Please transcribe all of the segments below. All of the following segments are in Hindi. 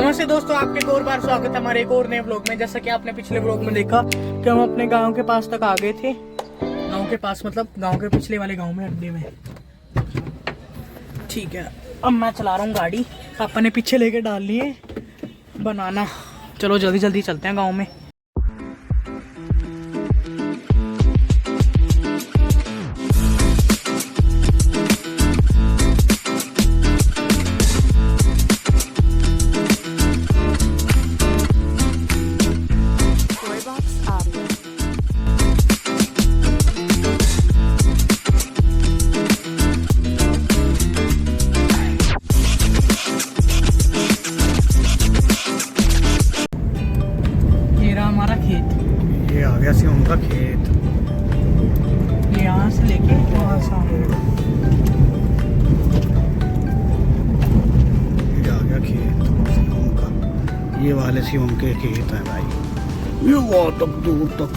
नमस्ते दोस्तों, आपके एक और बार स्वागत है हमारे एक और नए व्लॉग में। जैसा कि आपने पिछले व्लॉग में देखा कि हम अपने गांव के पास तक आ गए थे। गांव के पास मतलब गांव के पिछले वाले गांव में, अड्डे में। ठीक है, अब मैं चला रहा हूँ गाड़ी। पापा ने पीछे लेके डाल लिए बनाना। चलो जल्दी जल्दी चलते हैं गाँव में। हमारा खेत, ये आ गया सी उनका खेत। ये यहाँ से लेके वहाँ सामने ये आ गया खेत सियों का। ये वाले सियों के खेत हैं भाई, ये वो तक दूर तक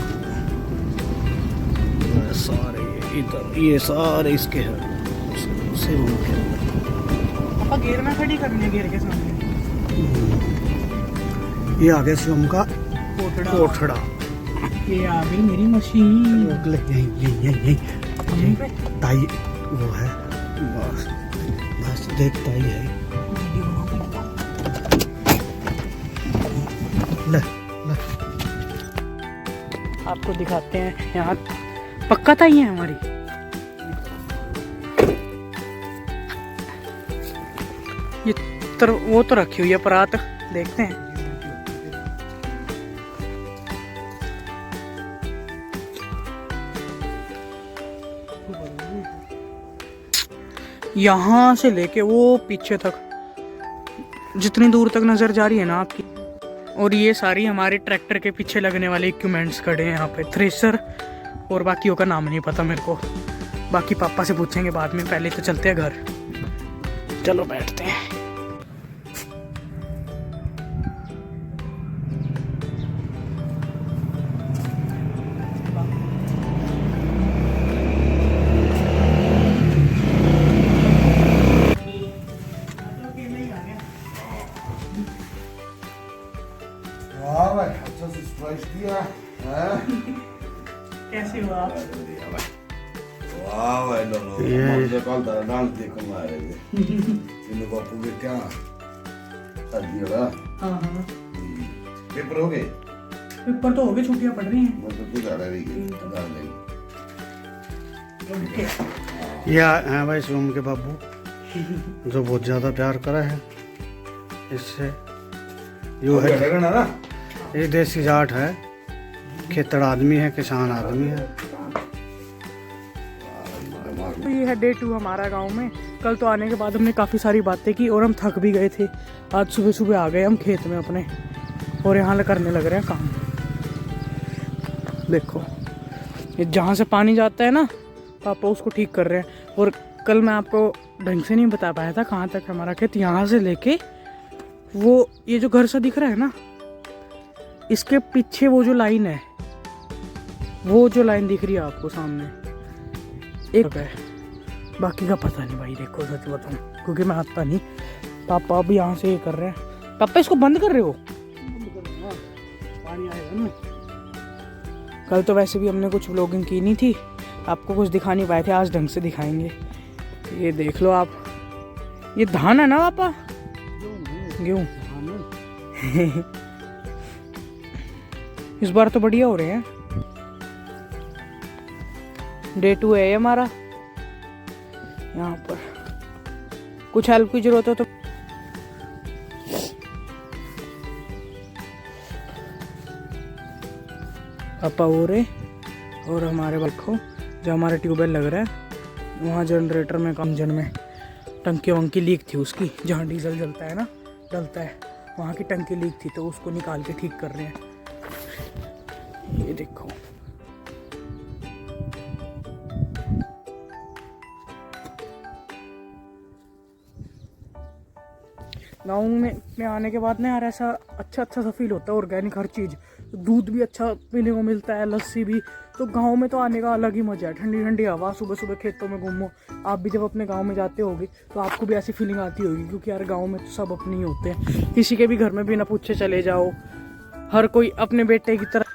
सारे इधर, ये सारे इसके हैं सियों के। पापा घेर में खड़ी करनी, घेर के सामने। ये आ गया सियों का कोठड़ा। ये आ गई मेरी मशीन। यही ताई वो है, बस बस देखता ही है। ले ले आपको दिखाते हैं, यहाँ पक्का ताई है हमारी। ये वो तो रखी हुई है परात, देखते हैं। यहाँ से लेके वो पीछे तक, जितनी दूर तक नजर जा रही है ना आपकी। और ये सारी हमारे ट्रैक्टर के पीछे लगने वाले इक्विपमेंट्स खड़े हैं यहाँ पे, थ्रेशर और बाकियों का नाम नहीं पता मेरे को। बाकी पापा से पूछेंगे बाद में, पहले तो चलते हैं घर। चलो बैठते हैं। अच्छा से सरप्राइज दिया है। कैसे हो आप? वाह भाई लोग, मुझे कल तरह डांस देखो आ रहे थे। इन बापू के क्या शादी हो रहा? हाँ, पेपर हो गए? पेपर तो हो गए, छुट्टियां पड़ रही हैं। मैं तो तू जा रही है, डाल देंगे। ये हैं भाई शिवम के बाबू, जो बहुत ज्यादा प्यार करा है इससे। यो है ना, ये देसी जाट है, खेतड़ आदमी है, किसान आदमी है। तो ये है डे 2 हमारा गांव में। कल तो आने के बाद हमने काफ़ी सारी बातें की और हम थक भी गए थे। आज सुबह सुबह आ गए हम खेत में अपने, और यहाँ करने लग रहे हैं काम। देखो, ये जहाँ से पानी जाता है ना, पापा उसको ठीक कर रहे हैं। और कल मैं आपको ढंग से नहीं बता पाया था कहाँ तक हमारा खेत। यहाँ से लेके वो ये जो घर सा दिख रहा है ना, इसके पीछे वो जो लाइन है, वो जो लाइन दिख रही है आपको सामने, एक है। बाकी का पता नहीं भाई, देखो सच बताऊं क्योंकि मैं आता नहीं। पापा अभी यहाँ से ये कर रहे हैं। पापा इसको बंद कर रहे हो? पानी आएगा ना। कल तो वैसे भी हमने कुछ व्लॉगिंग की नहीं थी, आपको कुछ दिखा नहीं पाए थे। आज ढंग से दिखाएंगे। ये देख लो आप, ये धान है ना पापा? गेहूँ। इस बार तो बढ़िया हो रहे हैं। डे 2 है हमारा। यहाँ पर कुछ हेल्प की जरूरत हो तो पापा हो रहे। और हमारे देखो, जो हमारे ट्यूबवेल लग रहा है वहाँ जनरेटर में, इंजन में टंकी वंकी लीक थी उसकी, जहाँ डीजल जलता है ना, डलता है, वहाँ की टंकी लीक थी, तो उसको निकाल के ठीक कर रहे हैं। ये देखो, गाँव में आने के बाद ना यार ऐसा अच्छा सा फील होता है। ऑर्गेनिक हर चीज़, दूध भी अच्छा पीने को मिलता है, लस्सी भी तो गांव में तो आने का अलग ही मजा है, ठंडी ठंडी हवा, सुबह सुबह खेतों में घूमो। आप भी जब अपने गांव में जाते होगे तो आपको भी ऐसी फीलिंग आती होगी, क्योंकि यार गांव में तो सब अपने ही होते हैं, किसी के भी घर में बिना पूछे चले जाओ, हर कोई अपने बेटे की तरह।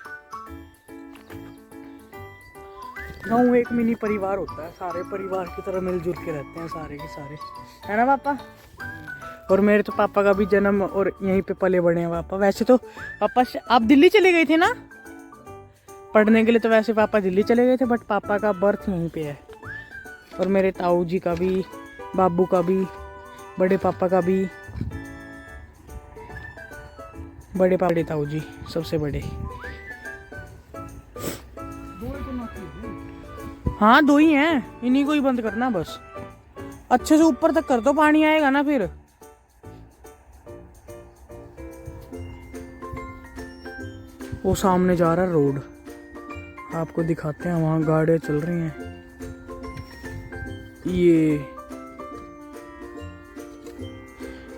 गाँव एक मिनी परिवार होता है, सारे परिवार की तरह मिलजुल के रहते हैं सारे के सारे, है ना पापा। और मेरे तो पापा का भी जन्म और यहीं पे पले बड़े हैं पापा। वैसे तो पापा आप दिल्ली चले गए थे ना पढ़ने के लिए, तो वैसे पापा दिल्ली चले गए थे, बट पापा का बर्थ यहीं पे है। और मेरे ताऊ जी का भी, बाबू का भी, बड़े पापा का भी, बड़े ताऊ जी सबसे बड़े। हाँ 2 ही हैं, इन्हीं को ही बंद करना बस। अच्छे से ऊपर तक कर दो, पानी आएगा ना फिर। वो सामने जा रहा है रोड, आपको दिखाते हैं, वहाँ गाड़ियाँ चल रही हैं। ये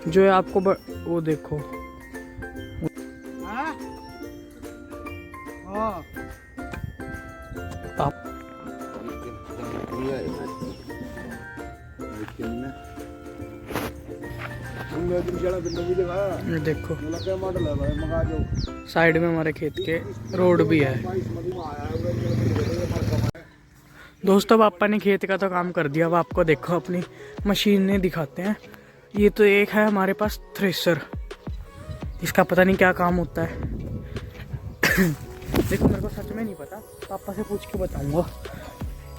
जो है आपको वो देखो। आप ये देखो साइड में हमारे खेत के रोड भी है। दोस्तों पापा ने खेत का तो काम कर दिया, अब आपको देखो अपनी मशीनें दिखाते हैं। ये तो एक है हमारे पास थ्रेशर, इसका पता नहीं क्या काम होता है। देखो मेरे को सच में नहीं पता, पापा से पूछ के बताऊंगा।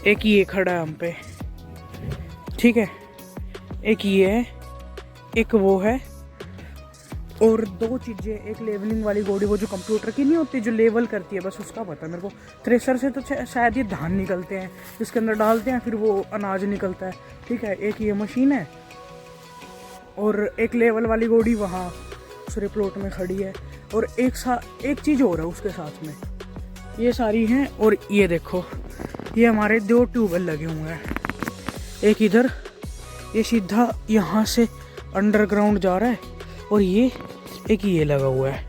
एक ये खड़ा है हम पे, ठीक है, एक ये है, एक वो है, और 2 चीज़ें, एक लेवलिंग वाली गोड़ी, वो जो कंप्यूटर की नहीं होती जो लेवल करती है, बस उसका पता है मेरे को। थ्रेशर से तो शायद ये धान निकलते हैं, इसके अंदर डालते हैं फिर वो अनाज निकलता है, ठीक है। एक ये मशीन है और एक लेवल वाली गोड़ी वहाँ दूसरे प्लॉट में खड़ी है, और एक चीज़ और है उसके साथ में, ये सारी हैं। और ये देखो, ये हमारे 2 ट्यूबवेल लगे हुए हैं, एक इधर, ये सीधा यहाँ से अंडरग्राउंड जा रहा है, और ये एक ये लगा हुआ है।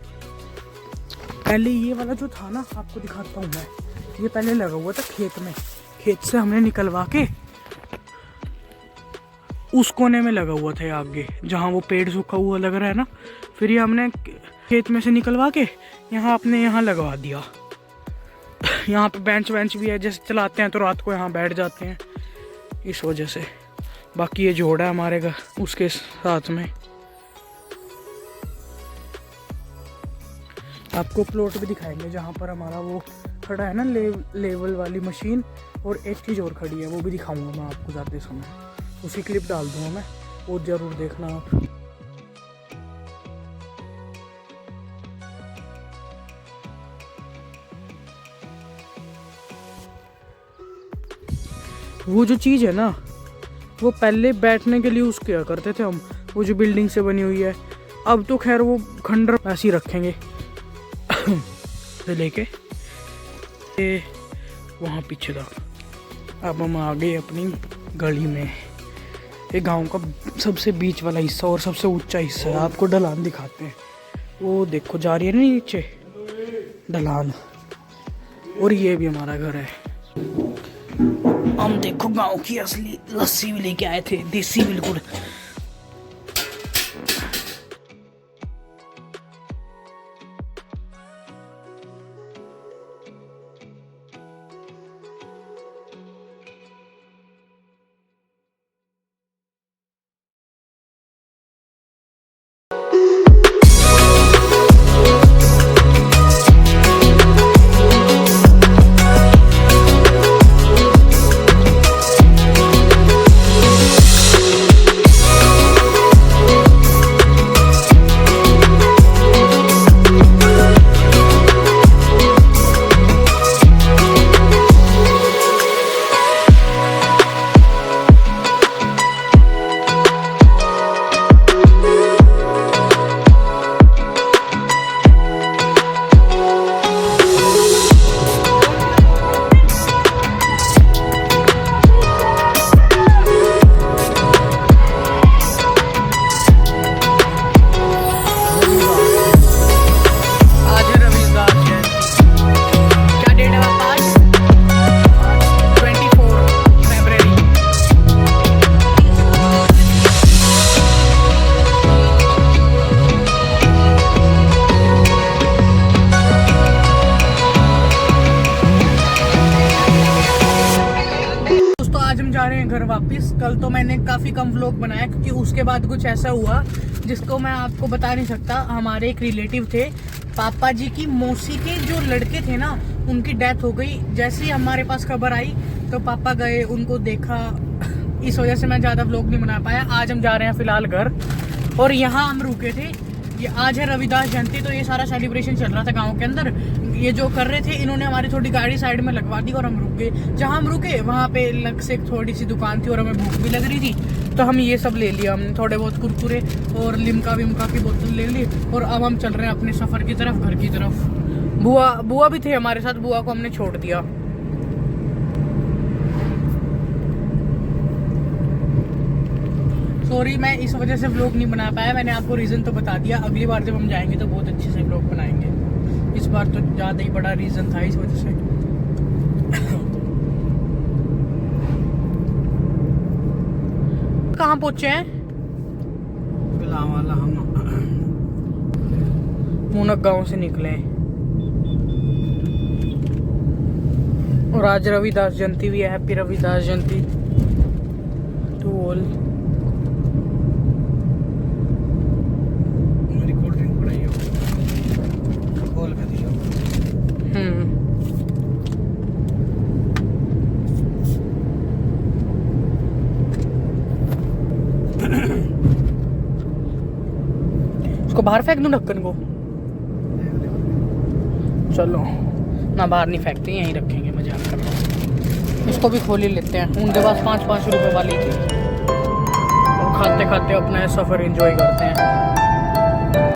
पहले ये वाला जो था ना, आपको दिखाता हूँ मैं, ये पहले लगा हुआ था खेत में, खेत से हमने निकलवा के उस कोने में लगा हुआ था आगे, जहाँ वो पेड़ सूखा हुआ लग रहा है ना, फिर ये हमने खेत में से निकलवा के यहाँ अपने यहाँ लगवा दिया। यहाँ पे बेंच भी है, जैसे चलाते हैं तो रात को यहाँ बैठ जाते हैं, इस वजह से। बाकी ये जोड़ा है हमारे घर उसके साथ में। आपको प्लॉट भी दिखाएंगे जहाँ पर हमारा वो खड़ा है ना, लेवल वाली मशीन, और एक चीज़ और खड़ी है, वो भी दिखाऊंगा मैं आपको जाते समय, उसी क्लिप डाल दूंगा मैं, वो ज़रूर देखना आप। वो जो चीज़ है ना, वो पहले बैठने के लिए यूज़ किया करते थे हम, वो जो बिल्डिंग से बनी हुई है। अब तो खैर वो खंडर ऐसे ही रखेंगे से लेके वहाँ पीछे तक। अब हम आ गए अपनी गली में। ये गांव का सबसे बीच वाला हिस्सा और सबसे ऊंचा हिस्सा है, आपको ढलान दिखाते हैं। वो देखो जा रही है ना नीचे ढलान, और ये भी हमारा घर है। हम देखो गांव की असली लस्सी भी लेके आए थे, देसी बिल्कुल। घर वापस। कल तो मैंने काफ़ी कम व्लॉग बनाया क्योंकि उसके बाद कुछ ऐसा हुआ जिसको मैं आपको बता नहीं सकता। हमारे एक रिलेटिव थे, पापा जी की मौसी के जो लड़के थे ना, उनकी डेथ हो गई। जैसे ही हमारे पास खबर आई तो पापा गए, उनको देखा। इस वजह से मैं ज़्यादा व्लॉग नहीं बना पाया। आज हम जा रहे हैं फ़िलहाल घर, और यहाँ हम रुके थे। ये आज है रविदास जयंती, तो ये सारा सेलिब्रेशन चल रहा था गांव के अंदर। ये जो कर रहे थे, इन्होंने हमारी थोड़ी गाड़ी साइड में लगवा दी और हम रुक गए। जहाँ हम रुके वहाँ पे अलग से एक थोड़ी सी दुकान थी और हमें भूख भी लग रही थी, तो हम ये सब ले लिया। हमने थोड़े बहुत कुरकुरे और लिमका विमका की बोतल ले ली, और अब हम चल रहे हैं अपने सफ़र की तरफ, घर की तरफ। बुआ भी थे हमारे साथ, बुआ को हमने छोड़ दिया। सॉरी, मैं इस वजह से व्लॉग नहीं बना पाया। मैंने आपको रीज़न तो बता दिया। अगली बार जब हम जाएंगे तो बहुत अच्छे से व्लॉग बनाएंगे। इस बार तो ज़्यादा ही बड़ा रीज़न था, इस वजह से। कहाँ पहुँचे हैं? वाला हम मुनक गांव से निकले, और आज रविदास जयंती भी है। Happy Ravidas Jayanti to all. उसको बाहर फेंक दूं ढक्कन को? चलो ना, बाहर नहीं फेंकते, यहीं रखेंगे, मजाक कर रहा हूँ। इसको भी खोल ही लेते हैं। उनके पास 5-5 रुपए वाली थी, और खाते खाते अपना सफ़र एंजॉय करते हैं।